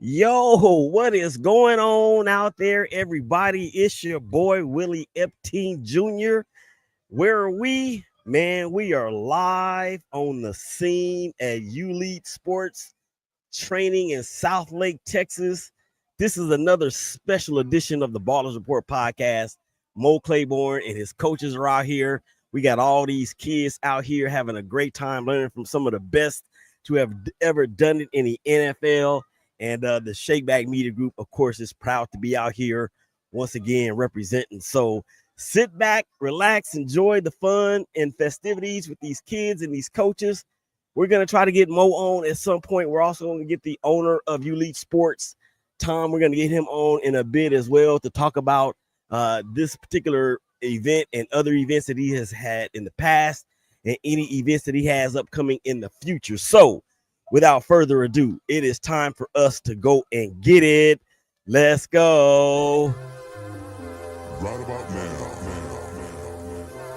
Yo, what is going on out there, everybody? It's your boy, Willie Epting Jr. Where are we? Man, we are live on the scene at ULete Sports Training in South Lake, Texas. This is another special edition of the Ballers Report podcast. Mo Claiborne and his coaches are out here. We got all these kids out here having a great time learning from some of the best to have ever done it in the NFL. And the Shakeback Media Group, of course, is proud to be out here once again representing. So sit back, relax, enjoy the fun and festivities with these kids and these coaches. We're going to try to get Mo on at some point. We're also going to get the owner of ULete Sports, Tom. We're going to get him on in a bit as well to talk about this particular event and other events that he has had in the past and any events that he has upcoming in the future. So without further ado, it is time for us to go and get it. Let's go. Right about now,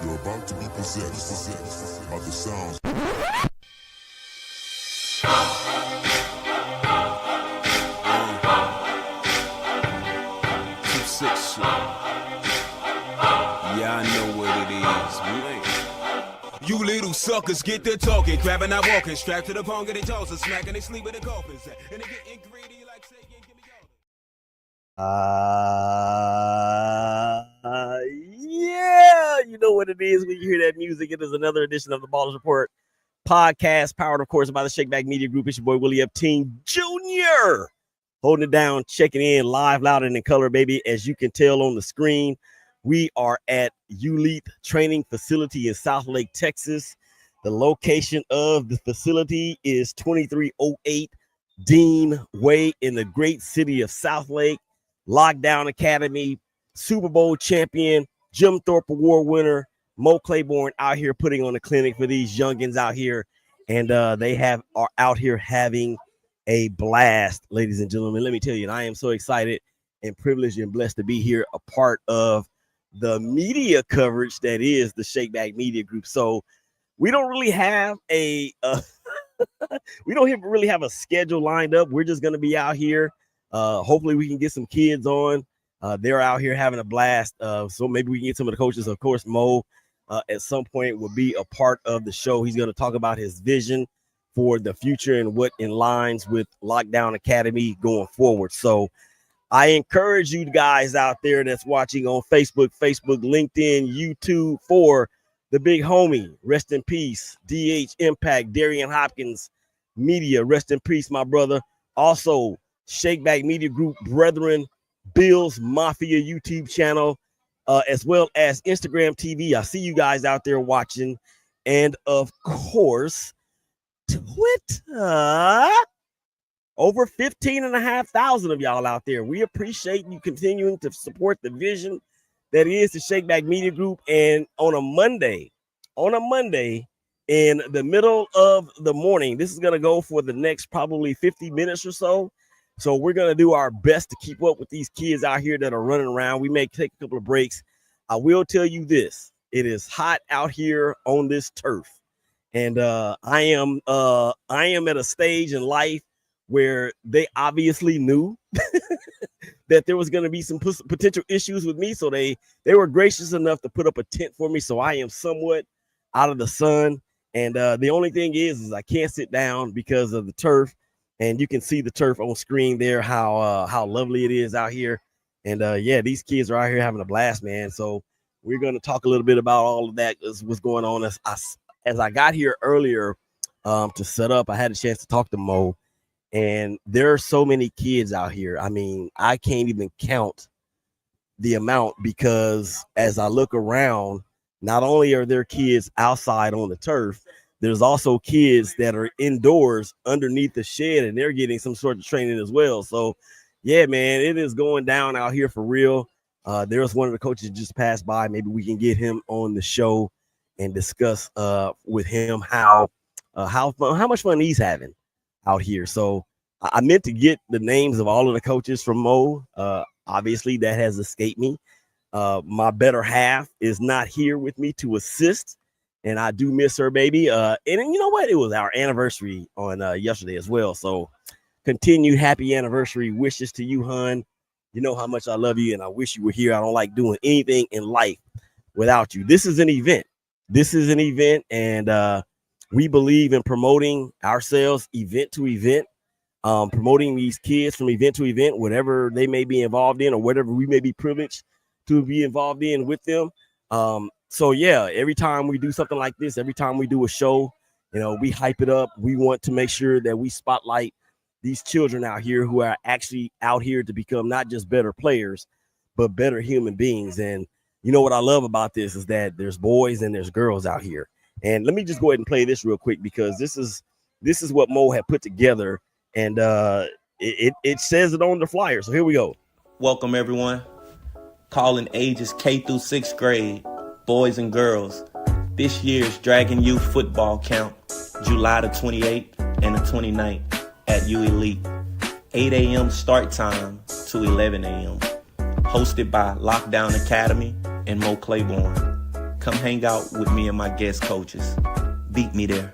you're about to be possessed by the sounds. 2-6 shit. Yeah, I know what it is, man. You little suckers get to talking, grabbing out walking, strapped to the pong, getting jaws and smacking, they sleep with the coffins. And they getting greedy like saying, give me all. Yeah, you know what it is when you hear that music. It is another edition of the Ballers Report podcast, powered, of course, by the Shakeback Media Group. It's your boy, Willie Epting Jr. Holding it down, checking in live, loud, and in color, baby. As you can tell on the screen, we are at ULete Training Facility in South Lake, Texas. The location of the facility is 2308 Dean Way in the great city of South Lake. LockDown Academy, Super Bowl champion, Jim Thorpe Award winner, Mo Claiborne out here putting on a clinic for these youngins out here. And they are out here having a blast, ladies and gentlemen. Let me tell you, and I am so excited and privileged and blessed to be here, a part of the media coverage that is the Shakeback Media Group. So we don't really have a really have a schedule lined up. We're just going to be out here. Hopefully we can get some kids on. They're out here having a blast. So maybe we can get some of the coaches. Of course, Mo at some point will be a part of the show. He's going to talk about his vision for the future and what aligns with LockDown Academy going forward. So I encourage you guys out there that's watching on Facebook, LinkedIn, YouTube, for the big homie, rest in peace, DH Impact, Darian Hopkins Media, rest in peace, my brother. Also, Shakeback Media Group brethren, Bill's Mafia YouTube channel, as well as Instagram TV. I see you guys out there watching. And of course, Twitter. Over 15,500 of y'all out there. We appreciate you continuing to support the vision that is the Shakeback Media Group. And on a Monday, in the middle of the morning, this is going to go for the next probably 50 minutes or so. So we're going to do our best to keep up with these kids out here that are running around. We may take a couple of breaks. I will tell you this. It is hot out here on this turf. And I am at a stage in life where they obviously knew that there was going to be some potential issues with me. So they were gracious enough to put up a tent for me. So I am somewhat out of the sun. And the only thing is I can't sit down because of the turf. And you can see the turf on screen there, how lovely it is out here. And yeah, these kids are out here having a blast, man. So we're going to talk a little bit about all of that, what's going on. As I got here earlier to set up, I had a chance to talk to Mo. And there are so many kids out here. I mean, I can't even count the amount, because as I look around, not only are there kids outside on the turf, there's also kids that are indoors underneath the shed, and they're getting some sort of training as well. So, yeah, man, it is going down out here for real. There's one of the coaches just passed by. Maybe we can get him on the show and discuss with him how much fun he's having out here. So I meant to get the names of all of the coaches from Mo. Obviously, that has escaped me. My better half is not here with me to assist, and I do miss her, baby. And you know what? It was our anniversary on yesterday as well. So continued happy anniversary wishes to you, hun. You know how much I love you, and I wish you were here. I don't like doing anything in life without you. This is an event. And we believe in promoting ourselves event to event, promoting these kids from event to event, whatever they may be involved in or whatever we may be privileged to be involved in with them. So yeah, every time we do something like this, every time we do a show, we hype it up. We want to make sure that we spotlight these children out here who are actually out here to become not just better players, but better human beings. And you know what I love about this is that there's boys and there's girls out here. And let me just go ahead and play this real quick, because this is what Mo had put together, and it says it on the flyer. So here we go. Welcome everyone. Calling ages K through 6th grade, boys and girls. This year's Dragon Youth football camp, July the 28th and the 29th at ULete. 8 a.m. start time to 11 a.m. Hosted by LockDown Academy and Mo Claiborne. Come hang out with me and my guest coaches. Beat me there.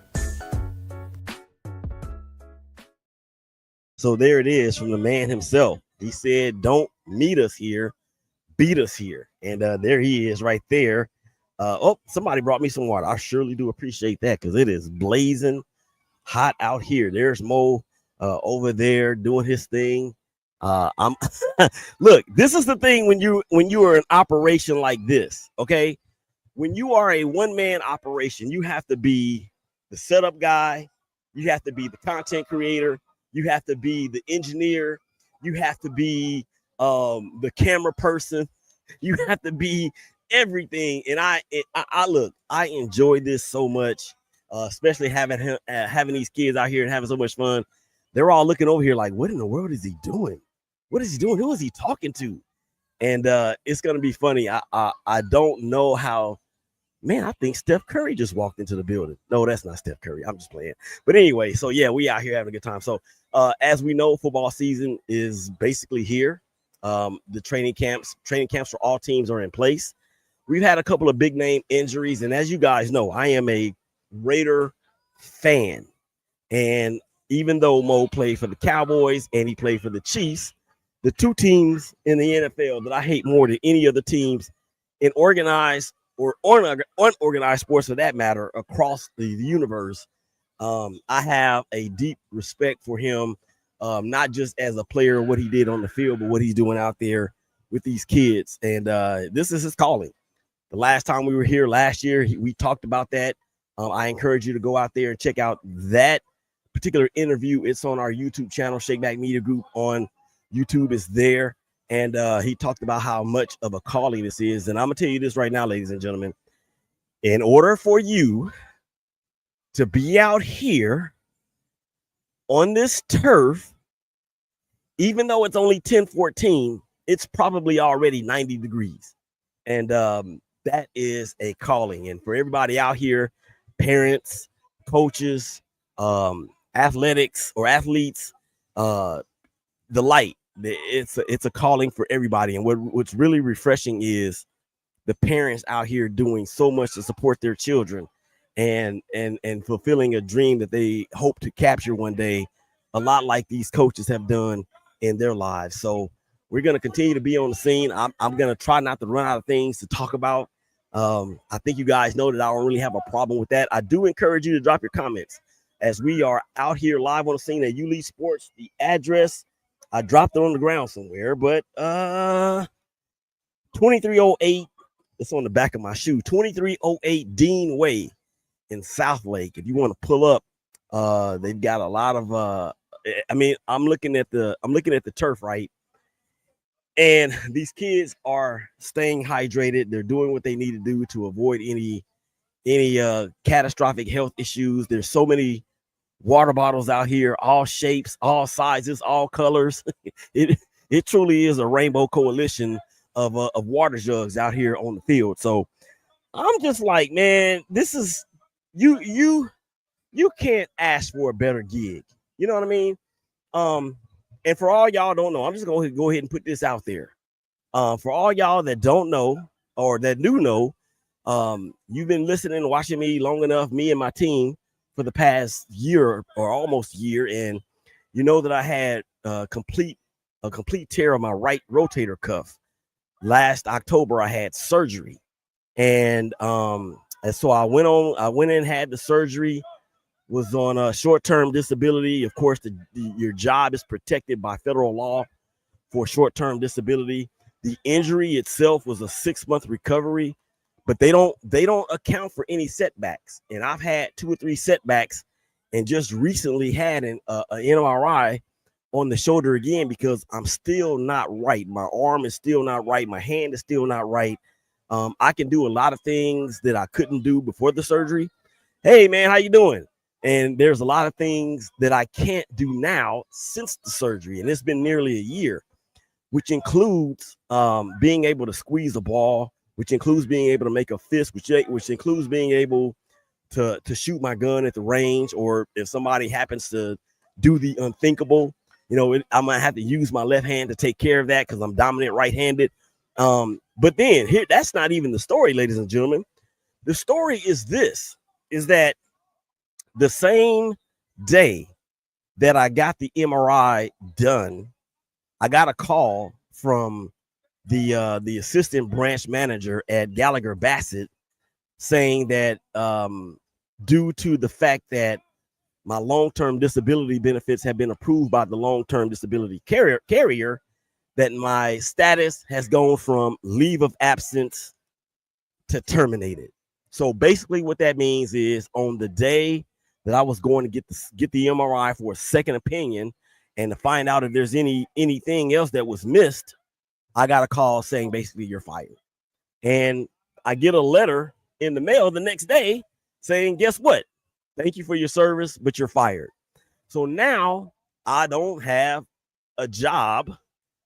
So there it is from the man himself. He said, don't meet us here, beat us here. And there he is right there. Somebody brought me some water. I surely do appreciate that, because it is blazing hot out here. There's Mo over there doing his thing. I'm look, this is the thing when you are an operation like this, okay? When you are a one-man operation, you have to be the setup guy, you have to be the content creator, you have to be the engineer, you have to be the camera person, you have to be everything. And I look, I enjoy this so much, especially having these kids out here and having so much fun. They're all looking over here like, what in the world is he doing? What is he doing? Who is he talking to? And it's gonna be funny. I don't know how. Man, I think Steph Curry just walked into the building. No, that's not Steph Curry. I'm just playing. But anyway, so yeah, we out here having a good time. So as we know, football season is basically here. The training camps for all teams are in place. We've had a couple of big name injuries, and as you guys know, I am a Raider fan. And even though Mo played for the Cowboys and he played for the Chiefs, the two teams in the NFL that I hate more than any other teams in organized or unorganized sports, for that matter, across the universe, I have a deep respect for him, not just as a player, what he did on the field, but what he's doing out there with these kids. And this is his calling. The last time we were here last year, we talked about that. I encourage you to go out there and check out that particular interview. It's on our YouTube channel, Shakeback Media Group on YouTube is there. And he talked about how much of a calling this is. And I'm going to tell you this right now, ladies and gentlemen. In order for you to be out here on this turf, even though it's only 10-14, it's probably already 90 degrees. And that is a calling. And for everybody out here, parents, coaches, athletics or athletes, the light. It's a calling for everybody. And what's really refreshing is the parents out here doing so much to support their children and fulfilling a dream that they hope to capture one day, a lot like these coaches have done in their lives. So we're going to continue to be on the scene. I'm going to try not to run out of things to talk about. I think you guys know that I don't really have a problem with that. I do encourage you to drop your comments as we are out here live on the scene at ULete Sports. The address, I dropped it on the ground somewhere, but 2308, it's on the back of my shoe, 2308 Dean Way in Southlake. If you want to pull up, they've got a lot of I'm looking at the turf, right? And these kids are staying hydrated. They're doing what they need to do to avoid any catastrophic health issues. There's so many water bottles out here, all shapes, all sizes, all colors. It truly is a rainbow coalition of water jugs out here on the field. So I'm just like, man, this is you can't ask for a better gig. You know what I mean? And for all y'all don't know, I'm just going to go ahead and put this out there. For all y'all that don't know or that do know, you've been listening and watching me long enough, me and my team, for the past year or almost year. And you know that I had a complete tear of my right rotator cuff. Last October, I had surgery, and so I went in, had the surgery, was on a short-term disability. Of course, your job is protected by federal law for short-term disability. The injury itself was a 6-month recovery, but they don't account for any setbacks. And I've had 2 or 3 setbacks, and just recently had an MRI on the shoulder again because I'm still not right. My arm is still not right. My hand is still not right. I can do a lot of things that I couldn't do before the surgery. Hey, man, how you doing? And there's a lot of things that I can't do now since the surgery, and it's been nearly a year, which includes being able to squeeze a ball, which includes being able to make a fist, which includes being able to shoot my gun at the range, or if somebody happens to do the unthinkable, I might have to use my left hand to take care of that because I'm dominant right-handed. But then here, that's not even the story, ladies and gentlemen. The story is that the same day that I got the MRI done, I got a call from the assistant branch manager at Gallagher Bassett saying that due to the fact that my long-term disability benefits have been approved by the long-term disability carrier, that my status has gone from leave of absence to terminated. So basically what that means is on the day that I was going to get the MRI for a second opinion and to find out if there's anything else that was missed, I got a call saying basically you're fired. And I get a letter in the mail the next day saying, guess what? Thank you for your service, but you're fired. So now I don't have a job,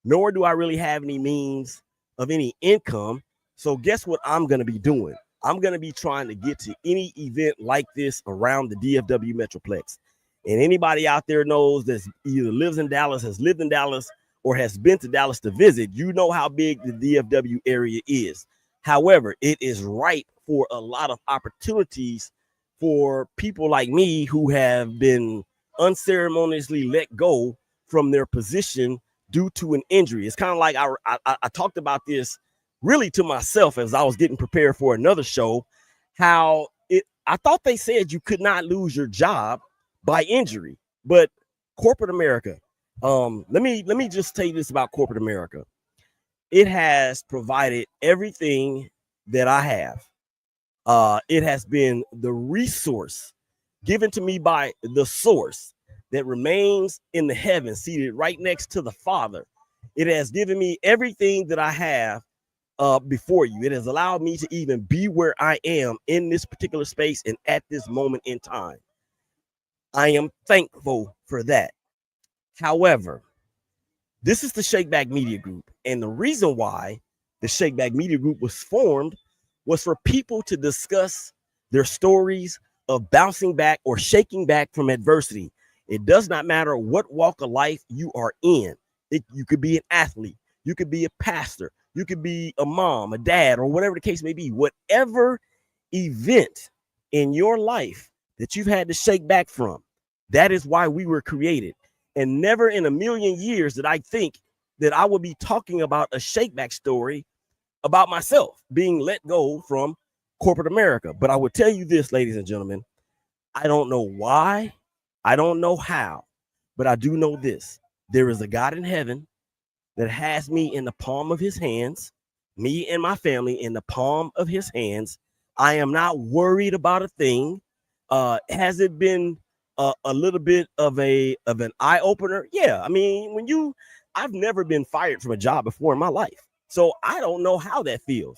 nor do I really have any means of any income. So guess what I'm going to be doing? I'm going to be trying to get to any event like this around the DFW Metroplex. And anybody out there knows that either lives in Dallas, has lived in Dallas, or has been to Dallas to visit, you know how big the DFW area is. However, it is ripe for a lot of opportunities for people like me who have been unceremoniously let go from their position due to an injury. It's kind of like I talked about this really to myself as I was getting prepared for another show, how I thought they said you could not lose your job by injury, but corporate America, let me just tell you this about corporate America. It has provided everything that I have. It has been the resource given to me by the source that remains in the heavens, seated right next to the Father. It has given me everything that I have before you. It has allowed me to even be where I am in this particular space and at this moment in time. I am thankful for that. However, this is the Shakeback Media Group, and the reason why the Shakeback Media Group was formed was for people to discuss their stories of bouncing back or shaking back from adversity. It does not matter what walk of life you are in. You could be an athlete, you could be a pastor, you could be a mom, a dad, or whatever the case may be. Whatever event in your life that you've had to shake back from, that is why we were created. And never in a million years did I think that I would be talking about a shakeback story about myself being let go from corporate America. But I would tell you this, ladies and gentlemen, I don't know why, I don't know how, but I do know this. There is a God in heaven that has me in the palm of his hands, me and my family in the palm of his hands. I am not worried about a thing. Has it been a little bit of an eye opener? Yeah. I mean, I've never been fired from a job before in my life. So I don't know how that feels.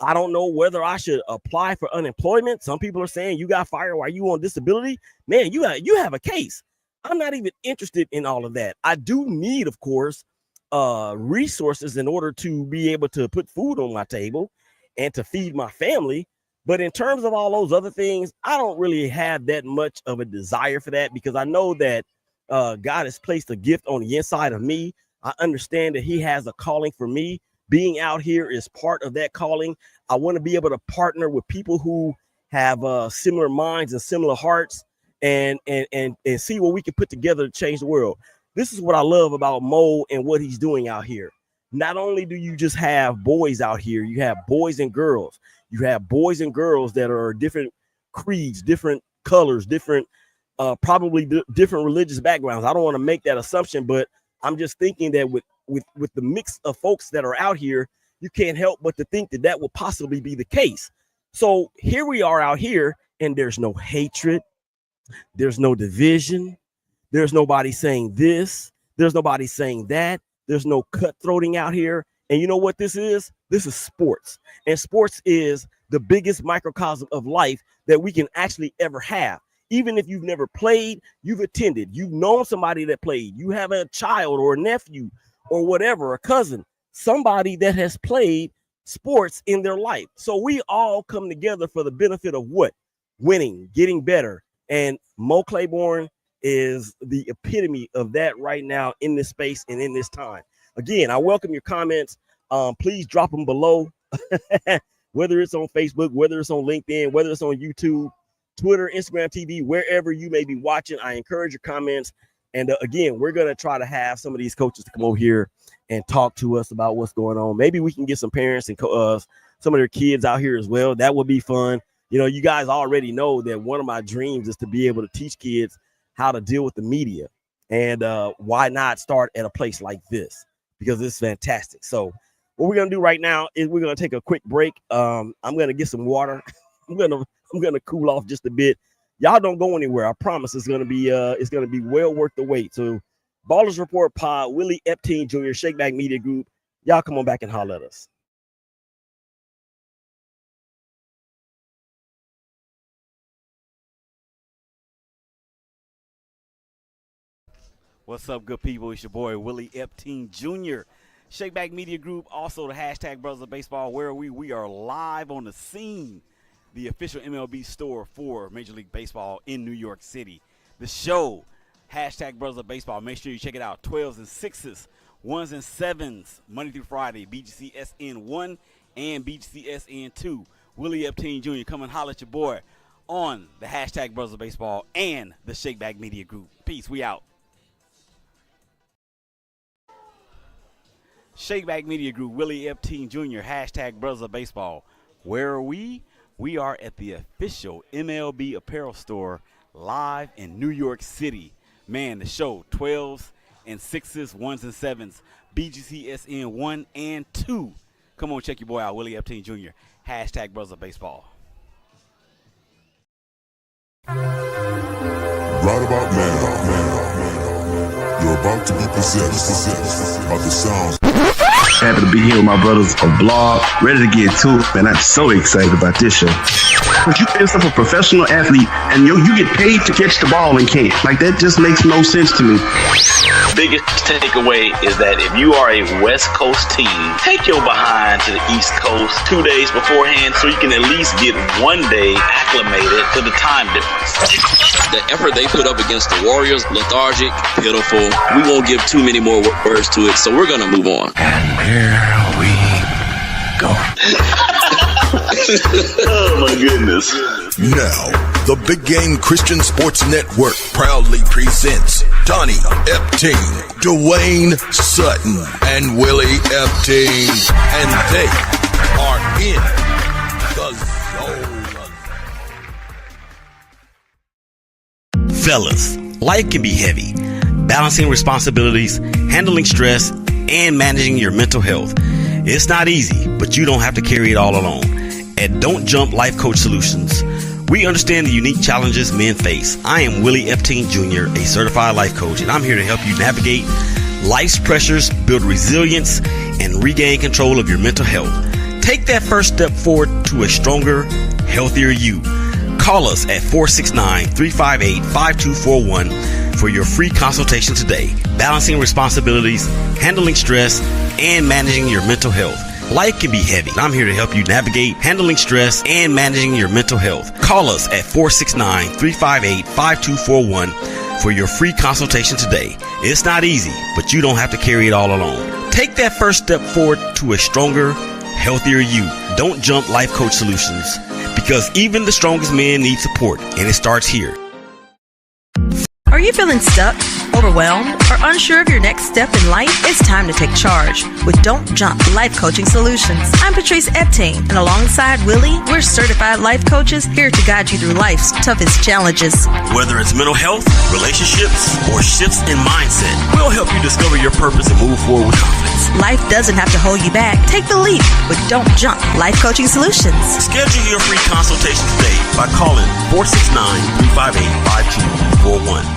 I don't know whether I should apply for unemployment. Some people are saying you got fired while you on disability. Man, you have a case. I'm not even interested in all of that. I do need, of course, resources in order to be able to put food on my table and to feed my family. But in terms of all those other things, I don't really have that much of a desire for that, because I know that God has placed a gift on the inside of me. I understand that he has a calling for me. Being out here is part of that calling. I want to be able to partner with people who have similar minds and similar hearts. and see what we can put together to change the world. This is what I love about Mo and what he's doing out here. Not only do you just have boys out here, you have boys and girls. You have boys and girls that are different creeds, different colors, different probably different religious backgrounds. I don't want to make that assumption, but I'm just thinking that with the mix of folks that are out here, you can't help but to think that that will possibly be the case. So here we are out here, and there's no hatred, there's no division, there's nobody saying this, there's nobody saying that, there's no cutthroating out here. And you know what this is? This is sports. And sports is the biggest microcosm of life that we can actually ever have. Even if you've never played, you've attended, you've known somebody that played, you have a child or a nephew or whatever, a cousin, somebody that has played sports in their life. So we all come together for the benefit of what? Winning, getting better. And Mo Claiborne is the epitome of that right now in this space and in this time. Again, I welcome your comments. Please drop them below, whether it's on Facebook, whether it's on LinkedIn, whether it's on YouTube, Twitter, Instagram TV, wherever you may be watching. I encourage your comments. And again, we're going to try to have some of these coaches to come over here and talk to us about what's going on. Maybe we can get some parents and some of their kids out here as well. That would be fun. You know, you guys already know that one of my dreams is to be able to teach kids how to deal with the media. And why not start at a place like this? Because it's fantastic. So what we're going to do right now is we're going to take a quick break. I'm going to get some water. I'm going to cool off just a bit. Y'all don't go anywhere. I promise it's going to be well worth the wait. So Ballers Report Pod, Willie Epting Jr., Shakeback Media Group. Y'all come on back and holler at us. What's up, good people? It's your boy, Willie Epting Jr., Shakeback Media Group, also the hashtag Brothers of Baseball, where we are live on the scene, the official MLB store for Major League Baseball in New York City. The show, hashtag Brothers of Baseball. Make sure you check it out. 12s and 6s, 1s and 7s, Monday through Friday, BGCSN 1 and BGCSN 2. Willie Epting Jr., come and holler at your boy on the hashtag Brothers of Baseball and the Shakeback Media Group. Peace, we out. Shakeback Media Group, Willie Epting Jr., hashtag Brothers of Baseball. Where are we? We are at the official MLB apparel store live in New York City. Man, the show, 12s and 6s, 1s and 7s, BGCSN 1 and 2. Come on, check your boy out, Willie Epting Jr., hashtag Brothers of Baseball. Right about now, you're about to be possessed by the sounds. Happy to be here with my brothers on Blog, ready to get to it, man. I'm so excited about this show. If you pay yourself a professional athlete and you get paid to catch the ball and can't, like that just makes no sense to me. Biggest takeaway is that if you are a West Coast team, take your behind to the East Coast 2 days beforehand so you can at least get 1 day acclimated to the time difference. The effort they put up against the Warriors, lethargic, pitiful. We won't give too many more words to it, so we're going to move on. And here we go. Oh my goodness. Now, the Big Game Christian Sports Network proudly presents Donnie Epting, Dwayne Sutton, and Willie Epting. And they are in the zone. Fellas, life can be heavy. Balancing responsibilities, handling stress, and managing your mental health. It's not easy, but you don't have to carry it all alone. At Don't Jump Life Coach Solutions, we understand the unique challenges men face. I am Willie Epting Jr., a certified life coach, and I'm here to help you navigate life's pressures, build resilience, and regain control of your mental health. Take that first step forward to a stronger, healthier you. Call us at 469-358-5241 for your free consultation today. Balancing responsibilities, handling stress, and managing your mental health. Life can be heavy. I'm here to help you navigate handling stress and managing your mental health. Call us at 469-358-5241 for your free consultation today. It's not easy, but you don't have to carry it all alone. Take that first step forward to a stronger, healthier you. Don't Jump Life Coach Solutions, because even the strongest men need support, and it starts here. Are you feeling stuck, overwhelmed, or unsure of your next step in life? It's time to take charge with Don't Jump Life Coaching Solutions. I'm Patrice Epting, and alongside Willie, we're certified life coaches here to guide you through life's toughest challenges. Whether it's mental health, relationships, or shifts in mindset, we'll help you discover your purpose and move forward with confidence. Life doesn't have to hold you back. Take the leap with Don't Jump Life Coaching Solutions. Schedule your free consultation today by calling 469-358-5241.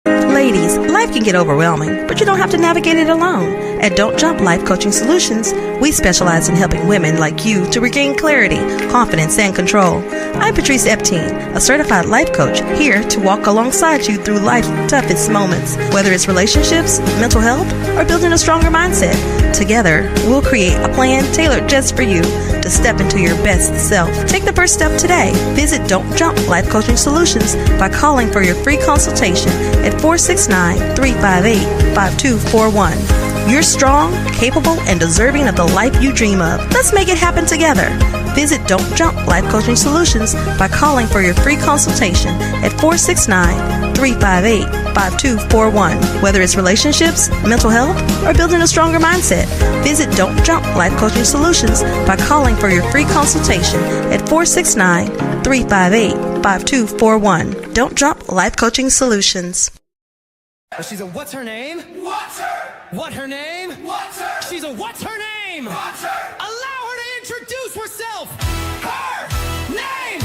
Ladies, life can get overwhelming, but you don't have to navigate it alone. At Don't Jump Life Coaching Solutions, we specialize in helping women like you to regain clarity, confidence, and control. I'm Patrice Epting, a certified life coach, here to walk alongside you through life's toughest moments, whether it's relationships, mental health, or building a stronger mindset. Together, we'll create a plan tailored just for you to step into your best self. Take the first step today. Visit Don't Jump Life Coaching Solutions by calling for your free consultation at 469-358-5241. You're strong, capable, and deserving of the life you dream of. Let's make it happen together. Visit Don't Jump Life Coaching Solutions by calling for your free consultation at 469-358-5241. Whether it's relationships, mental health, or building a stronger mindset, visit Don't Jump Life Coaching Solutions by calling for your free consultation at 469-358-5241. Don't Jump Life Coaching Solutions. She's a what's her name? What's her? What her name? What's her? She's a what's her name? What's her? Allow her to introduce herself. Her name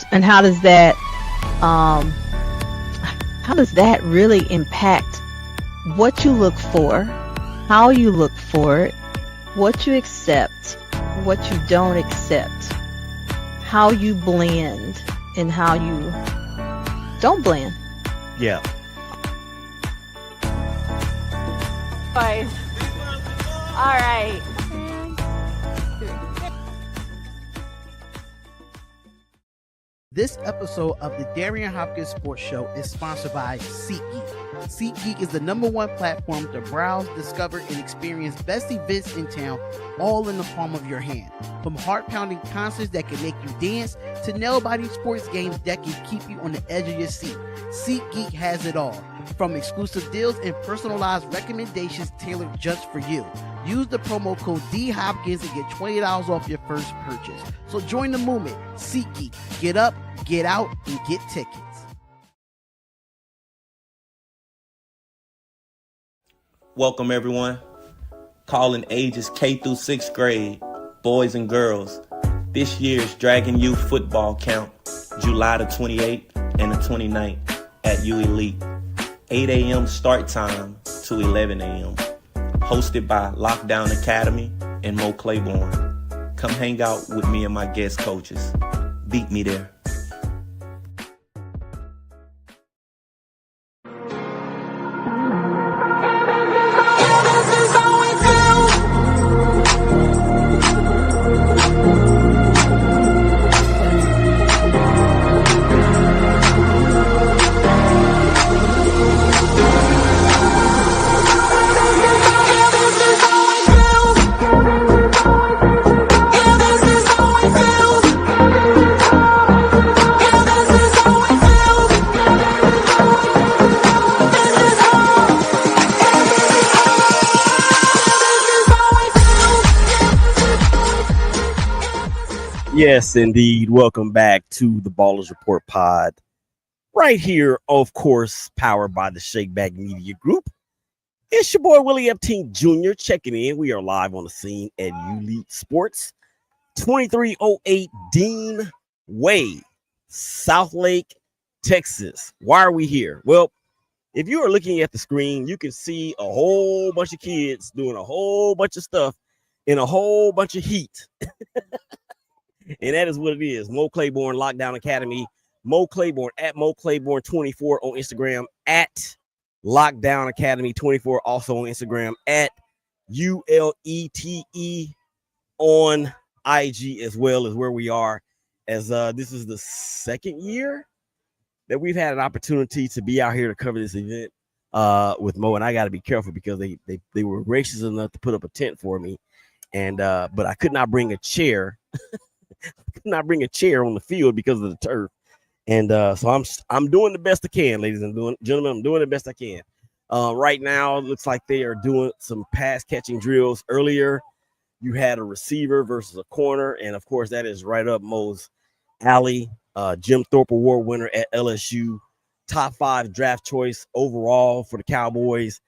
And how does that really impact what you look for, how you look for it, what you accept, what you don't accept, how you blend and how you don't blend? Yeah. Fine. All right. This episode of the Darian Hopkins Sports Show is sponsored by SeatGeek. SeatGeek is the #1 platform to browse, discover, and experience best events in town, all in the palm of your hand. From heart-pounding concerts that can make you dance to nail-biting sports games that can keep you on the edge of your seat, SeatGeek has it all. From exclusive deals and personalized recommendations tailored just for you. Use the promo code DHopkins and get $20 off your first purchase. So join the movement. SeatGeek. Get up, get out, and get tickets. Welcome everyone. Calling ages K through 6th grade, boys and girls. This year's Dragon Youth football camp, July the 28th and the 29th at ULete. 8 a.m. start time to 11 a.m. Hosted by LockDown Academy and Claiborne. Come hang out with me and my guest coaches. Beat me there. Yes, indeed. Welcome back to the Ballers Report Pod. Right here, of course, powered by the Shakeback Media Group. It's your boy, Willie Epting Jr. checking in. We are live on the scene at ULete Sports, 2308 Dean Way, Southlake, Texas. Why are we here? Well, if you are looking at the screen, you can see a whole bunch of kids doing a whole bunch of stuff in a whole bunch of heat. And that is what it is. Mo Claiborne, LockDown Academy. Mo Claiborne at Mo Claiborne 24 on Instagram, at LockDown Academy 24 also on Instagram, at ULETE on IG as well, as where we are, as this is the second year that we've had an opportunity to be out here to cover this event with Mo, and I got to be careful because they were gracious enough to put up a tent for me, and but I could not bring a chair. Could not bring a chair on the field because of the turf, and so I'm doing the best I can, ladies and gentlemen. I'm doing the best I can. Right now, it looks like they are doing some pass catching drills. Earlier, you had a receiver versus a corner, and of course, that is right up Mo's alley. Jim Thorpe Award winner at LSU, top 5 draft choice overall for the Cowboys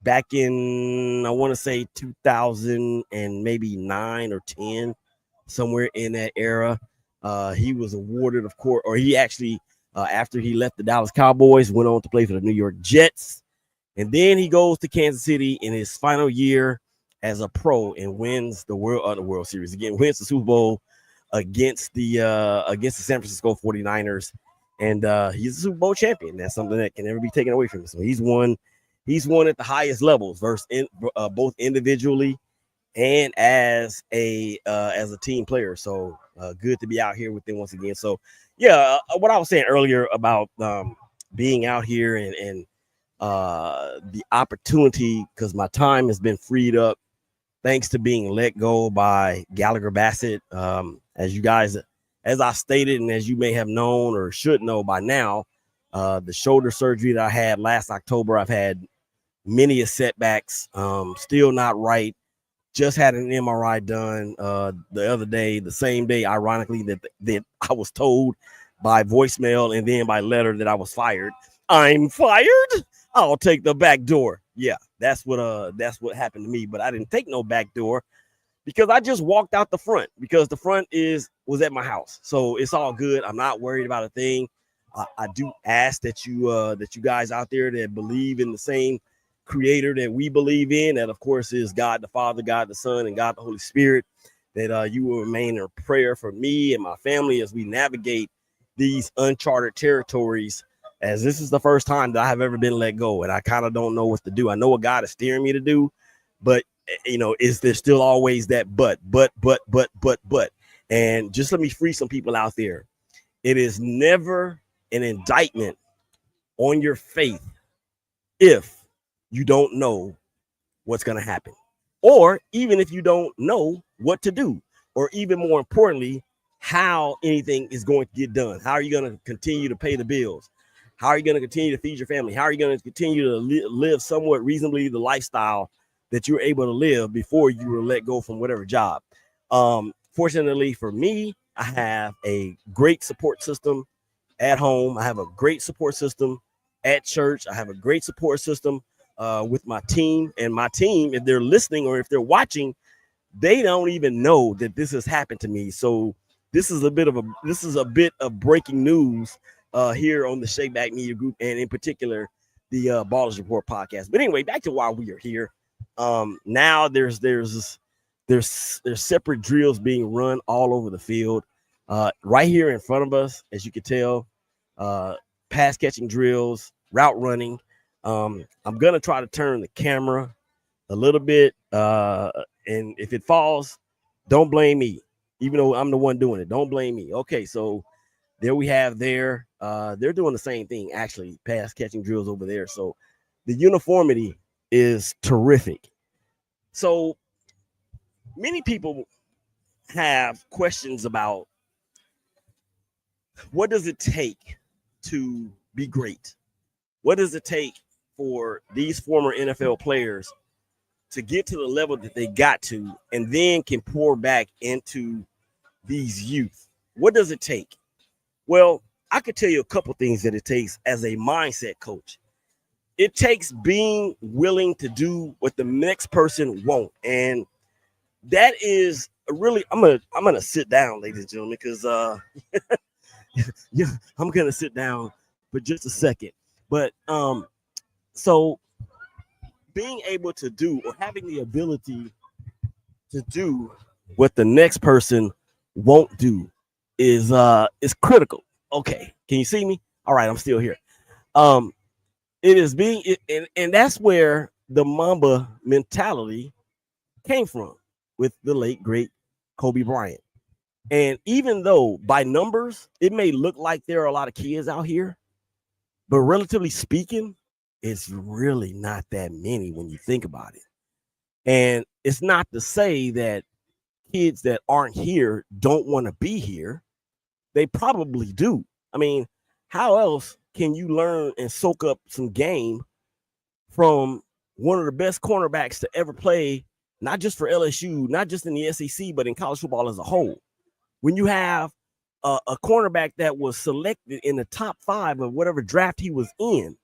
back in, I want to say 2000 and maybe 9 or 10, somewhere in that era. He was awarded, of course, or he actually, after he left the Dallas Cowboys, went on to play for the New York Jets. And then he goes to Kansas City in his final year as a pro and wins the World Series again, wins the Super Bowl against the San Francisco 49ers. And he's a Super Bowl champion. That's something that can never be taken away from him. So he's won at the highest levels, both individually and as a team player. So good to be out here with them once again. So yeah, what I was saying earlier about being out here and the opportunity, because my time has been freed up thanks to being let go by Gallagher Bassett. As I stated, and as you may have known or should know by now, the shoulder surgery that I had last October, I've had many setbacks, still not right. Just had an MRI done the other day, the same day, ironically, that I was told by voicemail and then by letter that I was fired. I'm fired? I'll take the back door. Yeah, that's what happened to me. But I didn't take no back door because I just walked out the front, because the front was at my house. So it's all good. I'm not worried about a thing. I do ask that you guys out there that believe in the same creator that we believe in, that of course is God the Father, God the Son, and God the Holy Spirit, that you will remain in prayer for me and my family as we navigate these uncharted territories, as this is the first time that I have ever been let go, and I kind of don't know what to do. I know what God is steering me to do, but is there still always that but, and just let me free some people out there. It is never an indictment on your faith if you don't know what's going to happen, or even if you don't know what to do, or even more importantly, how anything is going to get done. How are you going to continue to pay the bills? How are you going to continue to feed your family? How are you going to continue to live somewhat reasonably the lifestyle that you're able to live before you were let go from whatever job? Fortunately for me, I have a great support system at home. I have a great support system at church. I have a great support system with my team, and my team, if they're listening or if they're watching, they don't even know that this has happened to me. So this is a bit of breaking news here on the Shake Back Media Group, and in particular the Ballers Report podcast. But anyway, back to why we are here. Now there's separate drills being run all over the field, right here in front of us, as you can tell. Pass catching drills, route running. I'm gonna try to turn the camera a little bit, and if it falls, don't blame me, even though I'm the one doing it. Don't blame me. Okay, so there we have they're doing the same thing, actually, pass catching drills over there. So the uniformity is terrific. So many people have questions about what does it take to be great? What does it take for these former NFL players to get to the level that they got to and then can pour back into these youth? What does it take? Well, I could tell you a couple things that it takes as a mindset coach. It takes being willing to do what the next person won't. And that is really, I'm gonna sit down, ladies and gentlemen, because yeah, I'm gonna sit down for just a second. But So being able to do or having the ability to do what the next person won't do is critical. Okay, can you see me? All right, I'm still here. It is and that's where the Mamba mentality came from with the late great Kobe Bryant. And even though by numbers it may look like there are a lot of kids out here, but relatively speaking, it's really not that many when you think about it. And it's not to say that kids that aren't here don't want to be here. They probably do. I mean, how else can you learn and soak up some game from one of the best cornerbacks to ever play, not just for LSU, not just in the SEC, but in college football as a whole? When you have a cornerback that was selected in the top 5 of whatever draft he was in,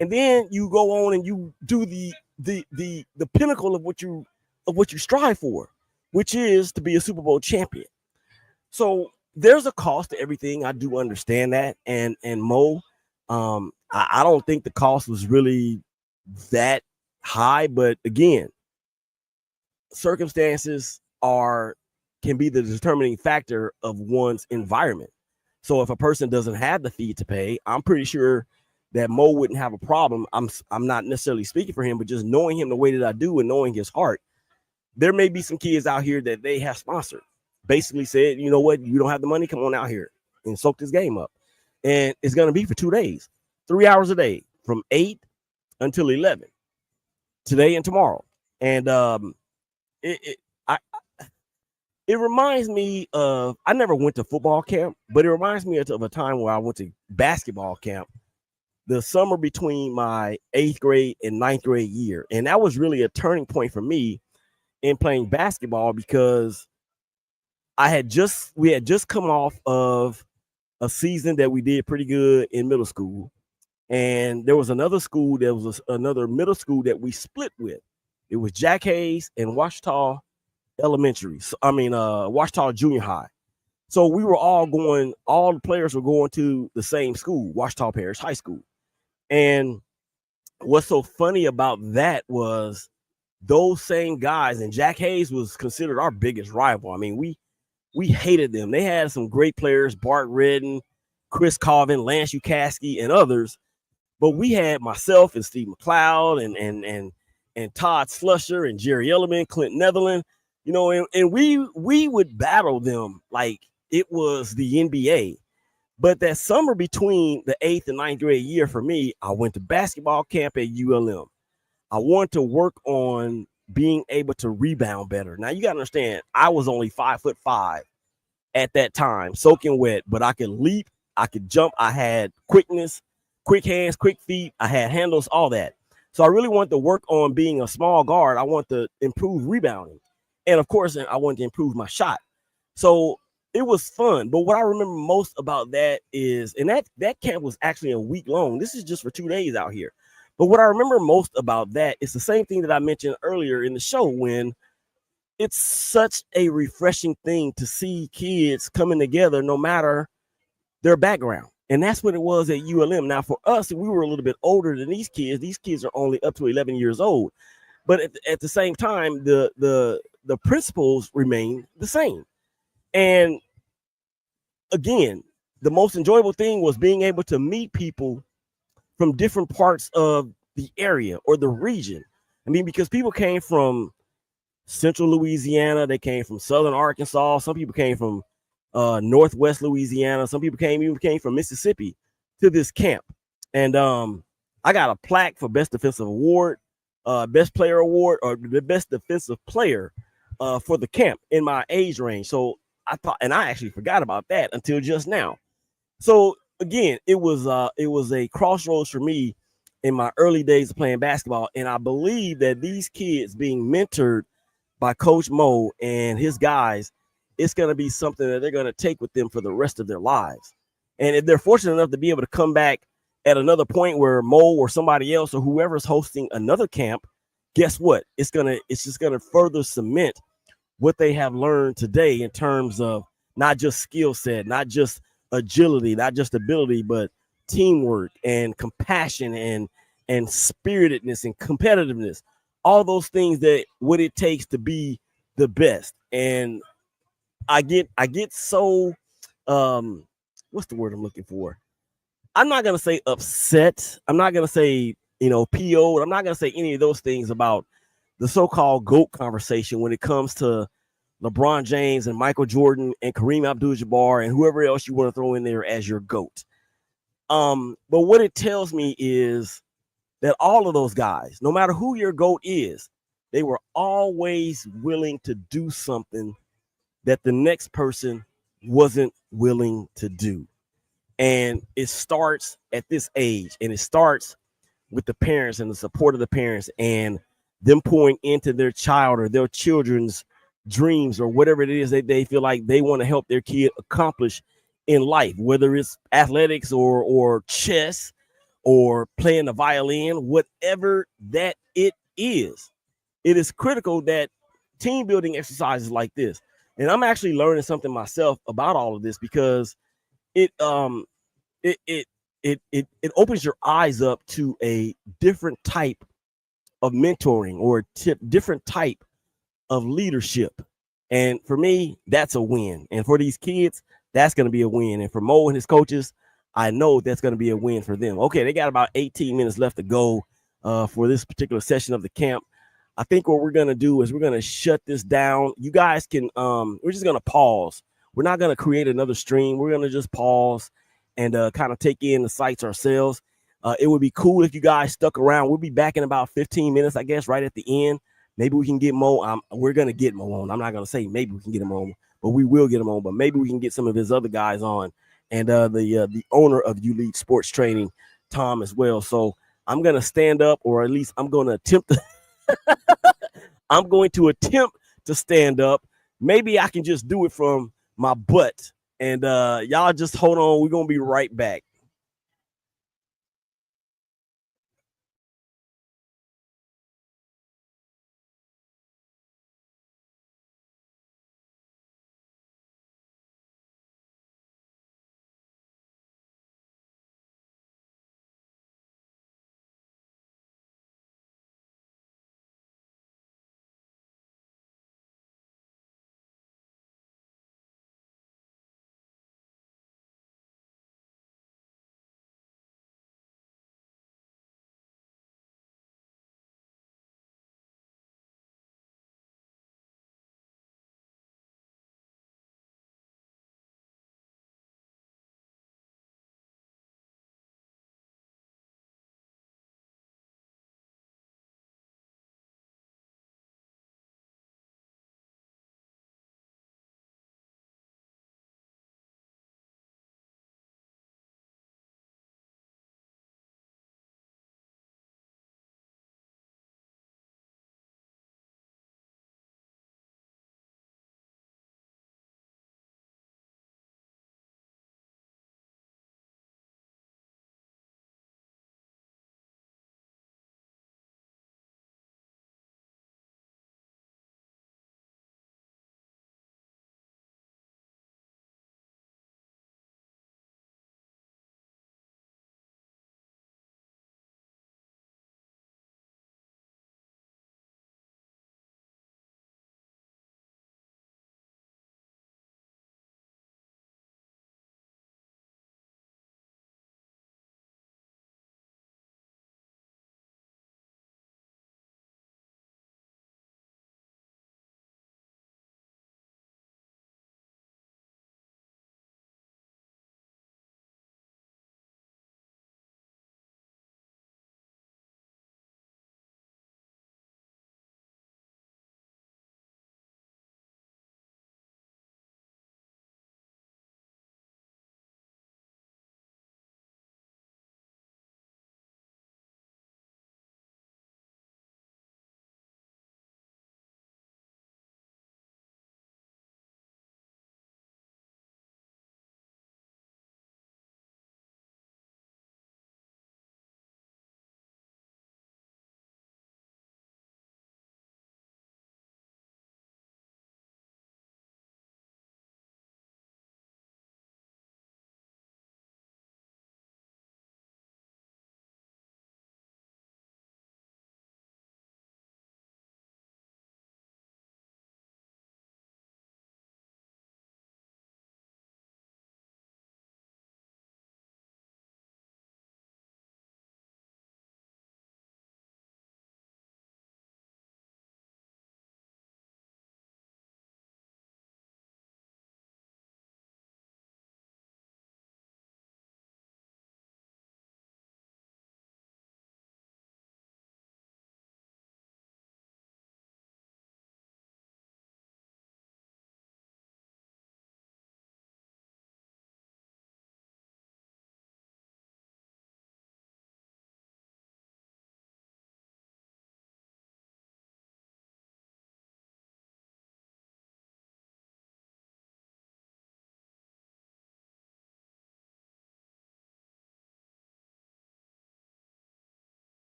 and then you go on and you do the pinnacle of what you strive for, which is to be a Super Bowl champion. So there's a cost to everything. I do understand that. And Mo, I don't think the cost was really that high, but again, circumstances can be the determining factor of one's environment. So if a person doesn't have the fee to pay, I'm pretty sure that Mo wouldn't have a problem. I'm not necessarily speaking for him, but just knowing him the way that I do and knowing his heart, there may be some kids out here that they have sponsored, basically said, you know what, you don't have the money, come on out here and soak this game up. And it's going to be for 2 days, 3 hours a day from 8 until 11, today and tomorrow. And it reminds me of, I never went to football camp, but it reminds me of a time where I went to basketball camp the summer between my 8th grade and 9th grade year. And that was really a turning point for me in playing basketball, because we had just come off of a season that we did pretty good in middle school. And there was another school, another middle school that we split with. It was Jack Hayes and Washita Elementary. Washita Junior High. So we were all the players were going to the same school, Washita Parish High School. And what's so funny about that was those same guys, and Jack Hayes was considered our biggest rival. I mean, we hated them. They had some great players, Bart Redden, Chris Colvin, Lance Ukaski, and others. But we had myself and Steve McLeod and Todd Slusher and Jerry Ellerman, Clint Netherland, and we would battle them like it was the NBA. But that summer between the 8th and 9th grade year for me, I went to basketball camp at ULM. I wanted to work on being able to rebound better. Now, you got to understand, I was only 5'5" at that time, soaking wet, but I could leap, I could jump, I had quickness, quick hands, quick feet, I had handles, all that. So I really wanted to work on being a small guard. I want to improve rebounding. And of course, I wanted to improve my shot. So it was fun. But what I remember most about that is, and that camp was actually a week long. This is just for 2 days out here. But what I remember most about that is the same thing that I mentioned earlier in the show, when it's such a refreshing thing to see kids coming together no matter their background. And that's what it was at ULM. Now, for us, we were a little bit older than these kids. These kids are only up to 11 years old. But at the same time, the principles remain the same. And again, the most enjoyable thing was being able to meet people from different parts of the area or the region. I mean, because people came from central Louisiana, they came from southern Arkansas, some people came from northwest Louisiana, some people came from Mississippi to this camp. And I got a plaque for best defensive award, best player award, or the best defensive player for the camp in my age range. So I thought, and I actually forgot about that until just now. So again, it was a crossroads for me in my early days of playing basketball. And I believe that these kids being mentored by Coach Mo and his guys, it's going to be something that they're going to take with them for the rest of their lives. And if they're fortunate enough to be able to come back at another point where Mo or somebody else or whoever's hosting another camp, guess what? It's just going to further cement what they have learned today in terms of not just skill set, not just agility, not just ability, but teamwork and compassion and spiritedness and competitiveness, all those things that what it takes to be the best. And I get so what's the word I'm looking for? I'm not gonna say upset. I'm not gonna say, PO'd. I'm not gonna say any of those things about the so-called GOAT conversation when it comes to LeBron James and Michael Jordan and Kareem Abdul-Jabbar and whoever else you want to throw in there as your GOAT. But what it tells me is that all of those guys, no matter who your GOAT is, they were always willing to do something that the next person wasn't willing to do. And it starts at this age, and it starts with the parents and the support of the parents and them pouring into their child or their children's dreams or whatever it is that they feel like they want to help their kid accomplish in life, whether it's athletics or chess or playing the violin, whatever that it is. It is critical that team building exercises like this. And I'm actually learning something myself about all of this because it it opens your eyes up to a different type of mentoring or different type of leadership. And for me, that's a win. And for these kids, that's going to be a win. And for Mo and his coaches, I know that's going to be a win for them. Okay, they got about 18 minutes left to go for this particular session of the camp. I think what we're going to do is we're going to shut this down. You guys can, we're just going to pause. We're not going to create another stream. We're going to just pause and kind of take in the sites ourselves. It would be cool if you guys stuck around. We'll be back in about 15 minutes, I guess, right at the end. Maybe we can get Mo. We're going to get Mo on. I'm not going to say maybe we can get him on, but we will get him on. But maybe we can get some of his other guys on. And the owner of ULete Sports Training, Tom, as well. So I'm going to stand up, or at least I'm going to attempt to I'm going to attempt to stand up. Maybe I can just do it from my butt. And y'all just hold on. We're going to be right back.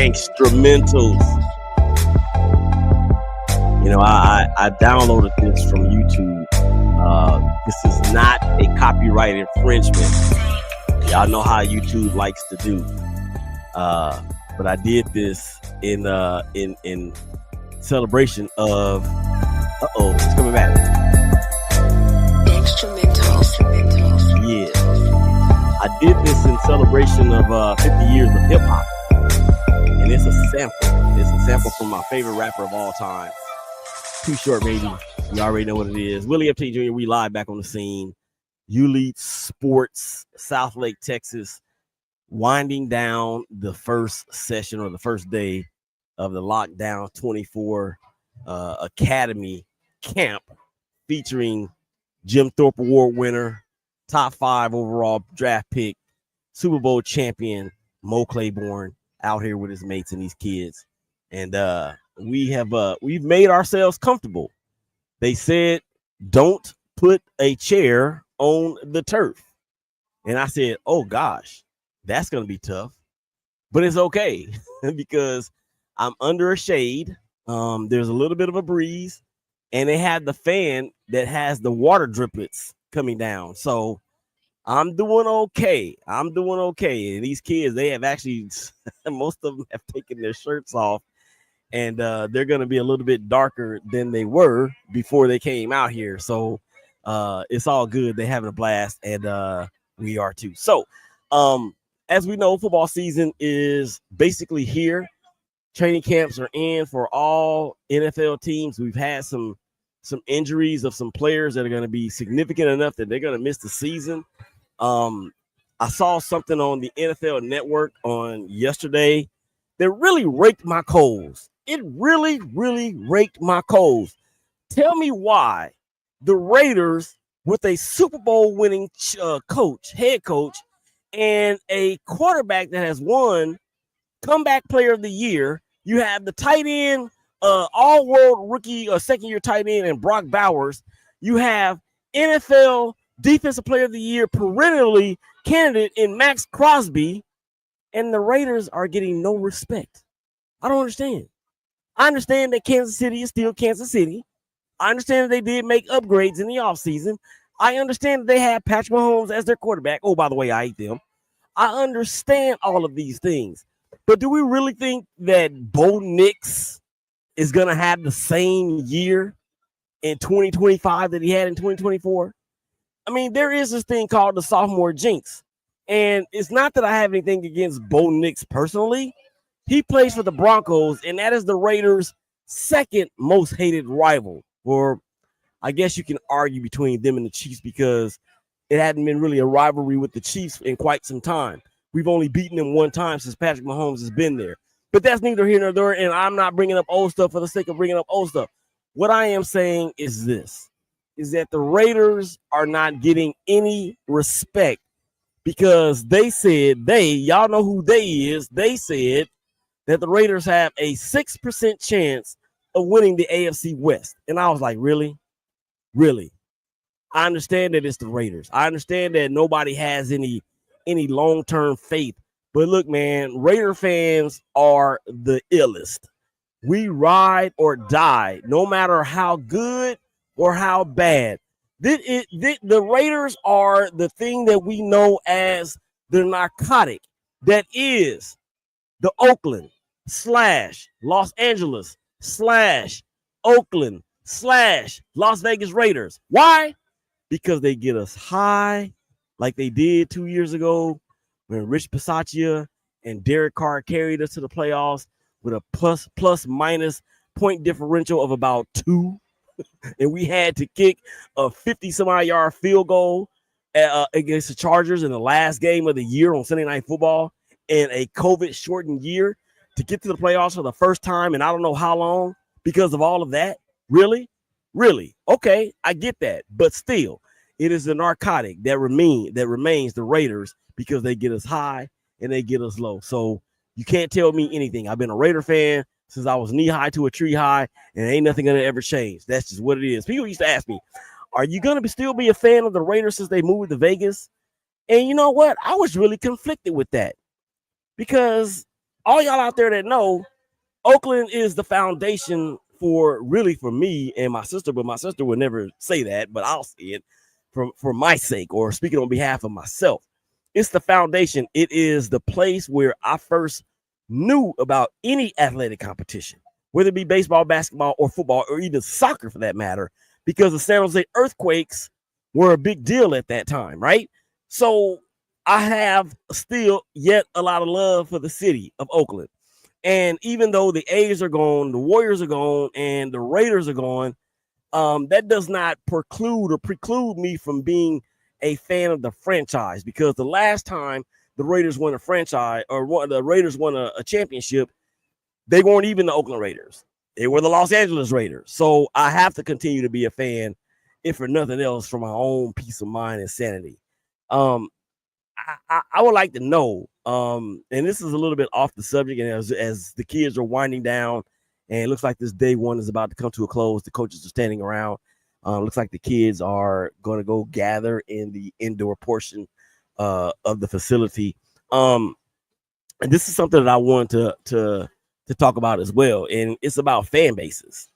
Gangstrumentals. You know, I downloaded this from YouTube. This is not a copyright infringement. Y'all know how YouTube likes to do. But I did this in celebration of. It's coming back. Yeah, I did this in celebration of 50 years of hip hop, and it's a sample. It's a sample from my favorite rapper of all time. Too Short, baby. You already know what it is. Willie Epting Jr. We live back on the scene. ULete Sports, South Lake, Texas, winding down the first session or the first day of the LockDown 24 Academy camp featuring Jim Thorpe Award winner, top 5 overall draft pick, Super Bowl champion Mo Claiborne out here with his mates and these kids. And we've made ourselves comfortable. They said, don't put a chair on the turf. And I said, oh gosh, that's going to be tough, but it's okay because I'm under a shade. There's a little bit of a breeze, and they have the fan that has the water driplets coming down. So I'm doing okay. And these kids, they have actually, most of them have taken their shirts off, and they're going to be a little bit darker than they were before they came out here. So it's all good. They're having a blast, and we are too. So as we know, football season is basically here. Training camps are in for all NFL teams. We've had some injuries of some players that are going to be significant enough that they're going to miss the season. I saw something on the NFL Network on yesterday that really raked my coals. It really, really raked my coals. Tell me why the Raiders, with a Super Bowl winning head coach, and a quarterback that has won comeback player of the year, you have the tight end, all-world rookie, second-year tight end, and Brock Bowers. You have NFL defensive player of the year perennially candidate in Max Crosby, and the Raiders are getting no respect. I don't understand. I understand that Kansas City is still Kansas City. I understand that they did make upgrades in the offseason. I understand that they have Patrick Mahomes as their quarterback. Oh, by the way, I hate them. I understand all of these things. But do we really think that Bo Nix is going to have the same year in 2025 that he had in 2024? I mean, there is this thing called the sophomore jinx. And it's not that I have anything against Bo Nix personally. He plays for the Broncos, and that is the Raiders' second most hated rival. Or I guess you can argue between them and the Chiefs because it hadn't been really a rivalry with the Chiefs in quite some time. We've only beaten them one time since Patrick Mahomes has been there. But that's neither here nor there, and I'm not bringing up old stuff for the sake of bringing up old stuff. What I am saying is this, is that the Raiders are not getting any respect because they said, y'all know who they is, they said that the Raiders have a 6% chance of winning the AFC West. And I was like, really? Really? I understand that it's the Raiders. I understand that nobody has any long-term faith. But look, man, Raider fans are the illest. We ride or die, no matter how good or how bad. The Raiders are the thing that we know as the narcotic that is the Oakland / Los Angeles / Oakland / Las Vegas Raiders. Why? Because they get us high like they did 2 years ago when Rich Bisaccia and Derek Carr carried us to the playoffs with a plus minus point differential of about 2. And we had to kick a 50-some-odd yard field goal against the Chargers in the last game of the year on Sunday Night Football in a COVID-shortened year to get to the playoffs for the first time in I don't know how long because of all of that. Really? Really? Okay, I get that. But still, it is the narcotic that remains the Raiders because they get us high and they get us low. So you can't tell me anything. I've been a Raider fan since I was knee-high to a tree-high, and ain't nothing going to ever change. That's just what it is. People used to ask me, are you going to still be a fan of the Raiders since they moved to Vegas? And you know what? I was really conflicted with that because all y'all out there that know, Oakland is the foundation for me and my sister, but my sister would never say that, but I'll say it for my sake, or speaking on behalf of myself. It's the foundation. It is the place where I first knew about any athletic competition, whether it be baseball, basketball, or football, or even soccer for that matter, because the San Jose earthquakes were a big deal at that time, right? So I have still yet a lot of love for the city of Oakland. And even though the A's are gone, the Warriors are gone, and the Raiders are gone, that does not preclude me from being a fan of the franchise, because the last time the Raiders won a franchise, or the Raiders won a championship, they weren't even the Oakland Raiders. They were the Los Angeles Raiders. So I have to continue to be a fan, if for nothing else, for my own peace of mind and sanity. I would like to know, and this is a little bit off the subject, and as the kids are winding down, and it looks like this day one is about to come to a close, the coaches are standing around. Looks like the kids are going to go gather in the indoor portion of the facility. And this is something that I want to talk about as well, and it's about fan bases.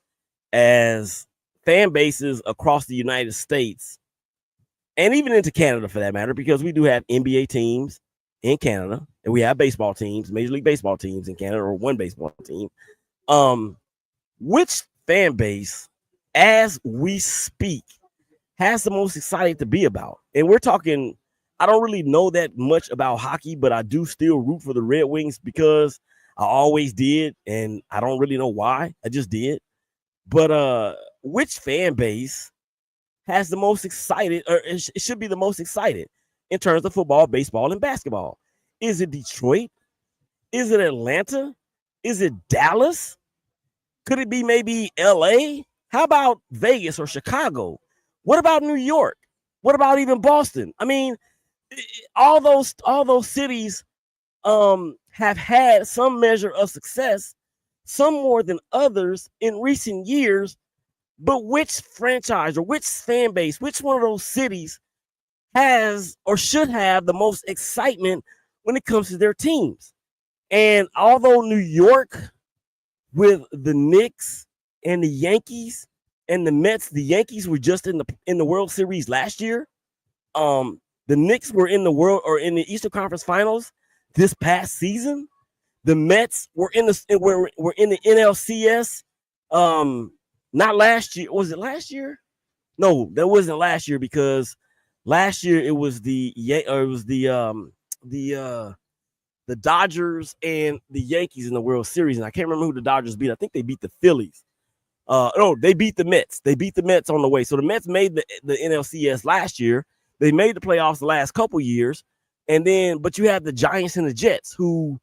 As fan bases across the United States, and even into Canada for that matter, because we do have NBA teams in Canada, and we have baseball teams, Major League Baseball teams in Canada, or one baseball team. Which fan base, as we speak, has the most excited to be about? And we're talking, I don't really know that much about hockey, but I do still root for the Red Wings because I always did, and I don't really know why. I just did. But which fan base has the most excited, or it should be the most excited in terms of football, baseball, and basketball? Is it Detroit? Is it Atlanta? Is it Dallas? Could it be maybe LA? How about Vegas or Chicago? What about New York? What about even Boston? I mean, all those cities have had some measure of success, some more than others in recent years. But which franchise or which fan base, which one of those cities has or should have the most excitement when it comes to their teams? And although New York, with the Knicks and the Yankees and the Mets, the Yankees were just in the World Series last year. The Knicks were in the Eastern Conference Finals this past season. The Mets were in the NLCS. Not last year. Was it last year? No, that wasn't last year, because last year it was the Dodgers and the Yankees in the World Series, and I can't remember who the Dodgers beat. I think they beat the Phillies. No, they beat the Mets. They beat the Mets on the way. So the Mets made the NLCS last year. They made the playoffs the last couple years, but you have the Giants and the Jets, who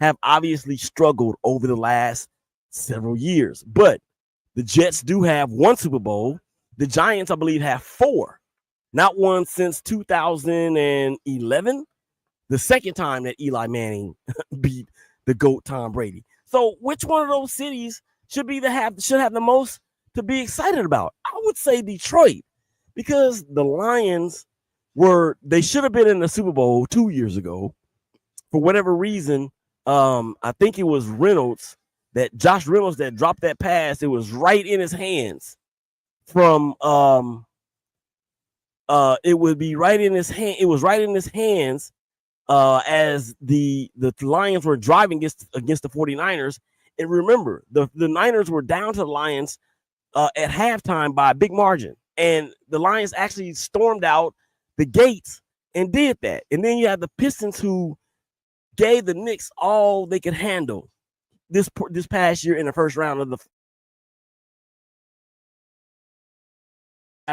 have obviously struggled over the last several years, but the Jets do have one Super Bowl. The Giants, I believe, have 4. Not one since 2011, the second time that Eli Manning beat the GOAT Tom Brady. So which one of those cities should have the most to be excited about? I would say Detroit, because the Lions they should have been in the Super Bowl 2 years ago. For whatever reason, I think it was Josh Reynolds that dropped that pass. It was right in his hands from it would be right in his hand. It was right in his hands as the Lions were driving against the 49ers. And remember, the Niners were down to the Lions at halftime by a big margin. And the Lions actually stormed out the gates and did that. And then you have the Pistons, who gave the Knicks all they could handle this past year in the first round of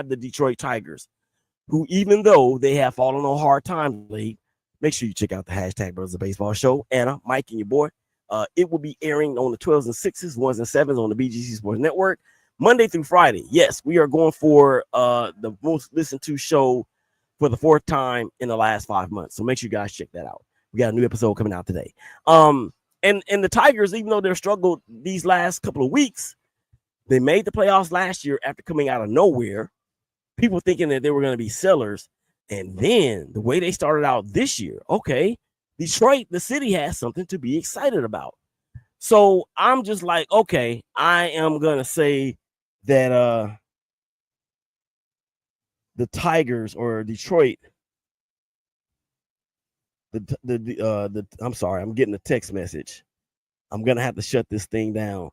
the Detroit Tigers, who, even though they have fallen on hard times late, make sure you check out the hashtag Brothers of Baseball show. Anna, Mike, and your boy. It will be airing on the 12s and 6s, 1s and 7s on the BGC Sports Network, Monday through Friday. Yes, we are going for the most listened to show for the 4th time in the last 5 months. So make sure you guys check that out. We got a new episode coming out today. And the Tigers, even though they're struggled these last couple of weeks, they made the playoffs last year after coming out of nowhere. People thinking that they were going to be sellers. And then the way they started out this year, okay, Detroit, the city, has something to be excited about. So I'm just like, okay, I am gonna say that the Tigers or Detroit. I'm sorry, I'm getting a text message. I'm gonna have to shut this thing down.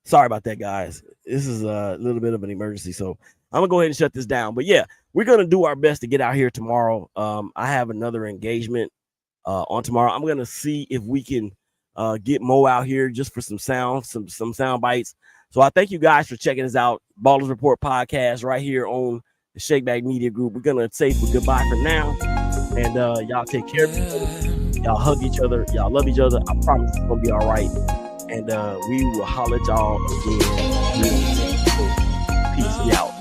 Sorry about that, guys. This is a little bit of an emergency, so I'm gonna go ahead and shut this down. But yeah, we're gonna do our best to get out here tomorrow. I have another engagement on tomorrow. I'm gonna see if we can get Mo out here just for some sound, some sound bites. So I thank you guys for checking us out. Ballers Report podcast right here on the Shakeback Media Group. We're gonna say goodbye for now, and y'all take care of each other. Y'all hug each other. Y'all love each other. I promise it's gonna be all right. And we will holler at y'all again. Peace. We out.